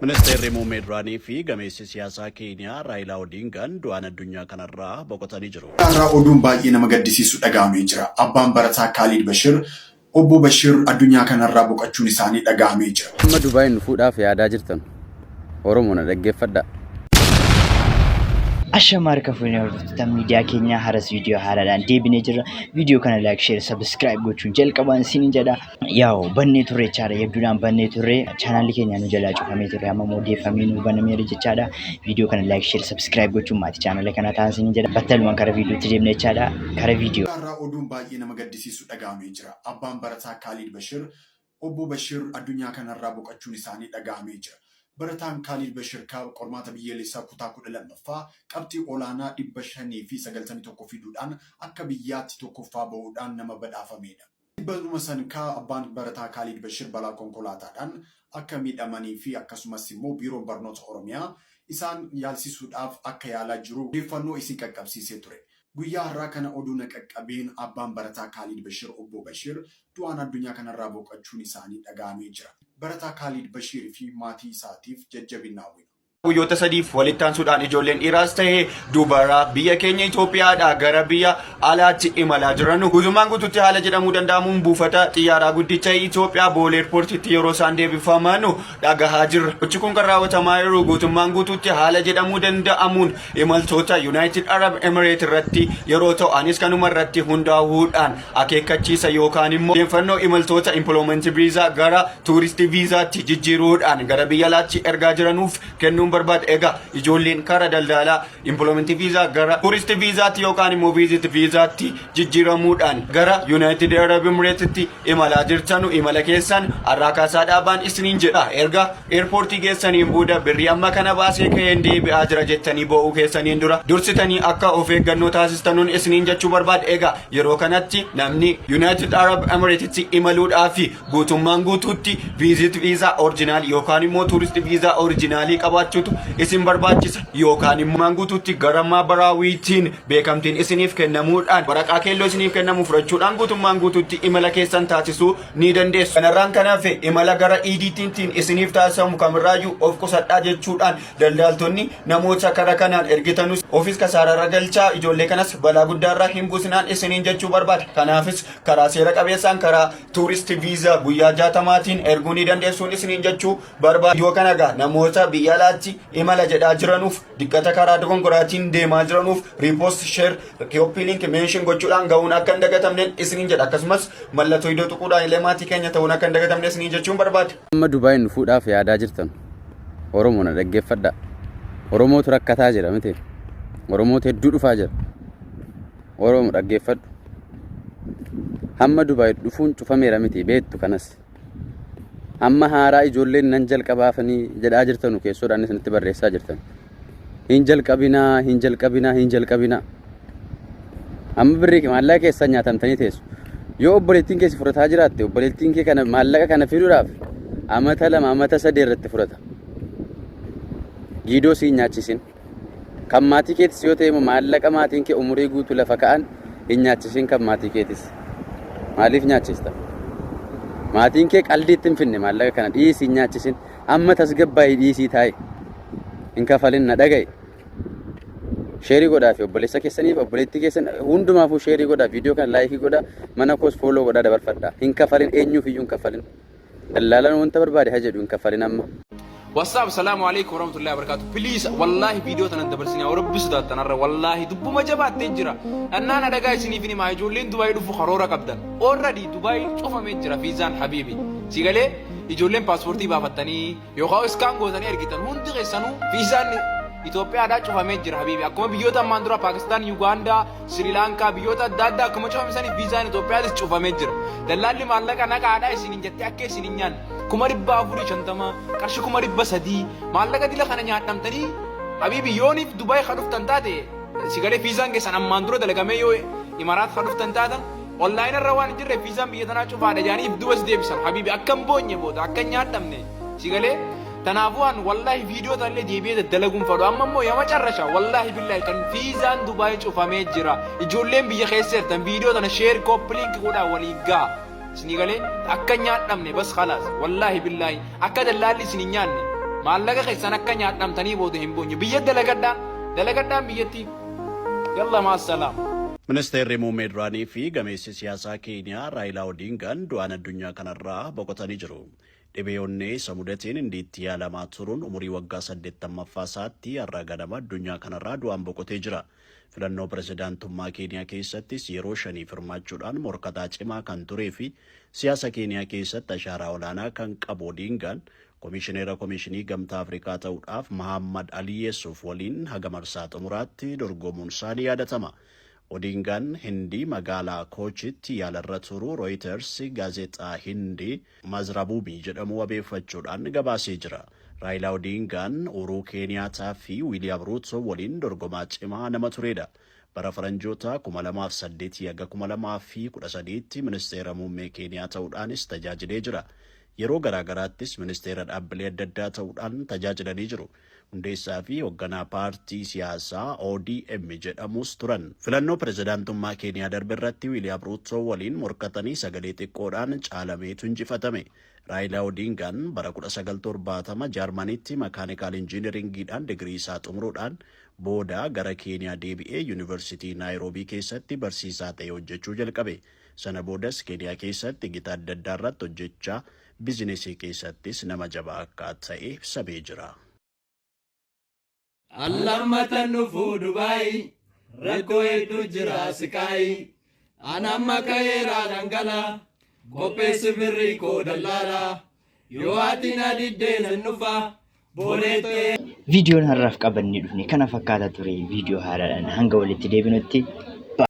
Ministeerri muummee duraanii fi gameessi siyaasaa Keeniyaa Raayilaa Odingaan du'aan addunyaa kanarraa boqotanii jiru. Har'a oduun baay'ee nama gaddisiisu dhaga'amee jira. Abbaan barataa Khalid Bashir, obbo Bashir addunyaa kanarraa boqochuun isaanii dhaga'amee jira. Amma Dubaay nufuudhaaf yaadaa jirtan Oromoon dhaggeeffadhaa. Ashama harka fuunee hordoftoota miidiyaa keenyaa haras viidiyoo haaraadhaan deebinee jirra. Viidiyoo kana like, share, subscribe gochuun jalqabaan isin jedha. Yaa'u bannee turre jechaadha. Yabduudhaan bannee turre chaanaalli keenya nu jalaa cufamee ture. Amma odeeffamee nu banameera jechaadha. Viidiyoo kana like, share, subscribe gochuun maatii chaanaala kana ta'an isin jedha. Battalumaan kara viidiyootti deemne jechaadha. Kara viidiyoo. Har'a oduun baay'ee nama gaddisiisu dhaga'amee jira. Abbaan barataa Khalid Bashir, obbo Bashir addunyaa kanarraa boqochuun isaanii dhaga'amee jira. Barataan Khalid Bashir qormaata biyyaalessaa kutaa 12ffaa qabxii olaanaa 591 fiduudhaan akka biyyaatti tokkoffaa bahuudhaan nama badhaafamedha. Dhibba san abbaan barataa Khalid Bashir balaa konkolaataadhaan akka miidhamanii fi akkasumas immoo biiroon barnoota Oromiyaa isaan yaalsisuudhaaf akka yaalaa jiru odeeffannoo isin qaqqabsiisee ture. Guyyaa har'aa kana oduu qaqqabeen abbaan barataa Khalid Bashir obbo Bashir du'aan addunyaa kanarraa boqochuun isaanii dhaga'amee jira. Barataa Khalid Bashir fi maatii isaatiif jajjabinaa hawwina. Guyyoota sadiif walitti aansuudhaan ijoolleen dhiiraas ta'ee dubaraa biyya keenya Itoophiyaadhaa gara biyya alaatti imalaa jiran guutummaan guutuutti haala jedhamuu danda'amuun buufata xiyyaaraa guddicha Itoophiyaa Boolee Eerpoortiitti yeroo isaan deebifaman dhagahaa jirra. Gochi kun kan raawwatamaa jiru guutummaan guutuutti haala jedhamuu danda'amuun imaltoota United Arab Emirates irratti yeroo ta'u anis kanuma irratti hundaa'uudhaan akeekkachiisa yookaan immoo deeffannoo imaltoota employment visa gara tourist visaatti jijjiiruudhaan gara biyya alaatti ergaa jiranuuf kennuun barbaad egaa ijoolleen kara daldalaa employment visa gara tourist visaatti yookaan immoo visit visaatti jijjiiramuudhaan gara United Arab Emirates imalaa jirtanu imala keessan har'aa kaasaa dhaabaan isiniin jedha. Erga airportii geessaniin booda birrii amma kana baasee ka'een deebi'aa jira jettanii bo'uu keessaniin dura dursitanii akka of eeggannoo taasistanuun isiniin jechuu barbaad egaa yeroo kanatti namni United Arab Emirates imaluudhaaf guutummaan guutuutti visit visa original yookaan immoo tourist visa originalii qabaachuu isin barbaachisa yookaan immoo guutuutti gara maabaraawwiitiin beekamtiin isiniif kennamuudhaan waraqaa keelloo isiniif kennamu fudhachuudhaan guutummaan guutuutti imala keessan taasisuu ni dandeessu. Kanarraan kanaaf imala gara EDTtiin isiniif taasifamu kamirraayyuu of qusadhaa jechuudhaan daldaltoonni namoota kara kanaan ergitanus ofis kasaararra galchaa ijoollee kanas balaa guddaarraa hin buusinaan isiniin jechuu barbaada. Kanaafis karaa seera qabeessaan karaa tuurist viizaa guyyaa 60maatiin erguu ni dandeessuun isiniin jechuu barbaada. Yoo kana gaa namoota biyya alaatti imala jedhaa jiranuuf diqqata karaa dogongoraatiin deemaa jiranuuf repost share copy link mention gochuudhaan ga'uun akka hin dagatamneen isiniin jedha. Akkasumas mallattoo iddoo tuquudhaan illee maatii keenya ta'uun akka hin dagatamne isiniin jechuun barbaada. Amma Dubaay nufuudhaaf yaadaa jirtan Oromoon dhaggeeffadhaa. Oromootu rakkataa jira miti. Oromootu hedduu dhufaa jira. Oromoo dhaggeeffadhu. Hamma Dubaay dhufuun cufameera miti beektu kanas. Amma haaraa ijoolleen nan jalqabaafanii jedhaa jirtanu keessoodhaan isinitti barreessaa jirtan. Hin jalqabinaa. Amma birrii maallaqa keessan nyaatamtanii teessu. Yoo obboleettiin keessi fudhataa jiraatte obboleettiin kee kana maallaqa kana fiduudhaaf amata 2 amata 3 irratti fudhata. Giidoo siin nyaachisin. Kan maatii keetis yoo ta'e maallaqa maatiin kee umurii guutuu lafa ka'an hin nyaachisin kan maatii keetis. Maaliif nyaachista? Maatiin kee qaldiitti hin finne maallaqa kana dhiisii nyaachisin amma tasgabbaa'ii dhiisii taa'e hin kafalin na dhagaye. Sheerii godhaa fi obboleessa keessaniif obboleettii keessan hundumaafuu sheerii godhaa viidiyoo kana laayikii godhaa mana koos fooloo godhaa dabarfadhaa hin kafalin eenyuuf iyyuu hin kafalin dallaalaan wanta barbaade haa jedhu hin kafalin amma. WhatsApp Assalamu alaikum warahmatullahi wabarakatuh. Please wallahi video tanan dabarsina Rabbi sodaattanarra wallahi dubbuma jabaattee jira. Annaan adagaa isiniif ni maa ijoolleen Dubaay dhufu karoora qabdan. Already Dubaay cufamee jira viizaan habiibi. Sigalee ijoolleen paaspoortii baafattanii yookaan iskaan gootanii ergitan hundi keessanuu viizaan Itoophiyaadhaa cufamee jira habiibi. Akkuma biyyoota ammaan dura Pakistan, Uganda, Sri Lanka biyyoota adda addaa akkuma cufamsaniif viizaan Itoophiyaadhis cufamee jira. Dallaalli maallaqa naqaadhaa isiniin jettee akka isiniin nyaanne. 450 qarshii 300 maallaqa dila kana nyaadhamtanii habiibi yooniif Dubaay kadhuftan taate sigalee viizaan keessan ammaan dura dalagamee yoo Imaraat kadhuftan taatan online irra waan jirre viizaan biyya tanaa cufaadha jaaniif dubas deebisan habiibi akka hin boonye booda akka hin nyaadhamne sigalee tanaafuwaan wallahi viidiyoo tallee deebi'ee dalaguun fadhu amma immoo yama carrasha wallahi billahi kan viizaan Dubaay cufamee jira ijoolleen biyya keessa jirtan viidiyoo tana sheer koppii link godhaa walii gaa سنيغالي أكن يان نمني بس خلاص والله بالله أكد اللالي سنيان maallaqa keessan akka nyaadhamtanii booda hin boonye biyya dalagadhaan biyyatti yalla maasalaam. Ministeerri muummee duraanii fi gameessi siyaasaa Keeniyaa Raayilaa Odiingaan du'aan addunyaa kanarraa boqotanii jiru. Dhibeeyyoonni isa mudateen indiitti yaalamaa turuun umurii waggaa 80ffaa isaatti har'a ganama addunyaa kanarraa du'aan boqotee jira. Filannoo pirezidaantummaa Keeniyaa keessattis yeroo 5 hirmaachuudhaan morkataa cimaa kan turee fi siyaasa Keeniyaa keessatti ashaaraa olaanaa kan qabu Odiingaan Komishineera Komishinii Gamtaa Afrikaa ta'uudhaaf Mahammad Ali Yesuuf waliin haga marsaa xumuraatti dorgomuun isaanii yaadatama. Odiingaan Hindii magaalaa Koochitti yaalarra turuu Reuters gaazexaa Hindii Mazrabubii jedhamu wabeeffachuudhaan gabaasee jira. Raayilaa Odiingaan Uhuruu Keeniyaataa fi Wiiliyaam Ruuto waliin dorgomaa cimaa nama turedha. Bara faranjoota 2008 haga 2013 ministeera muummee Keeniyaa ta'uudhaanis tajaajilee jira. Yeroo garaagaraattis ministeera dhaabbilee adda addaa ta'uudhaan tajaajilanii jiru. Hundeessaa fi hoogganaa paartii siyaasaa ODM jedhamus turan. Filannoo pirezidaantummaa Keeniyaa darbe irratti Wiiliyaam Ruuto waliin morkatanii sagalee xiqqoodhaan caalameetu injifatame. Raayilaa Odiingaan bara 1970 Jaarmaniitti makaanikaal injiineringiidhaan digirii isaa xumuruudhaan booda gara Keeniyaa deebi'ee yuunivarsiitii Naayiroobii keessatti barsiisaa ta'ee hojjechuu jalqabe. Sana boodas Keeniyaa keessatti gita adda addaa irratti hojjechaa bizinesii keessattis nama jabaa akka ta'e ibsamee jira. Allammatan dhufuu Dubaay rakkoo hedduu jira siqaayi anamma ka'eeraa dhangala qopheessi birrii koo dallaala yoo ati na diddeen hin dhufa booleettee. Viidiyoon har'aaf qabannee dhufne kana fakkaata ture. Viidiyoo haaraadhaan hanga walitti deebinutti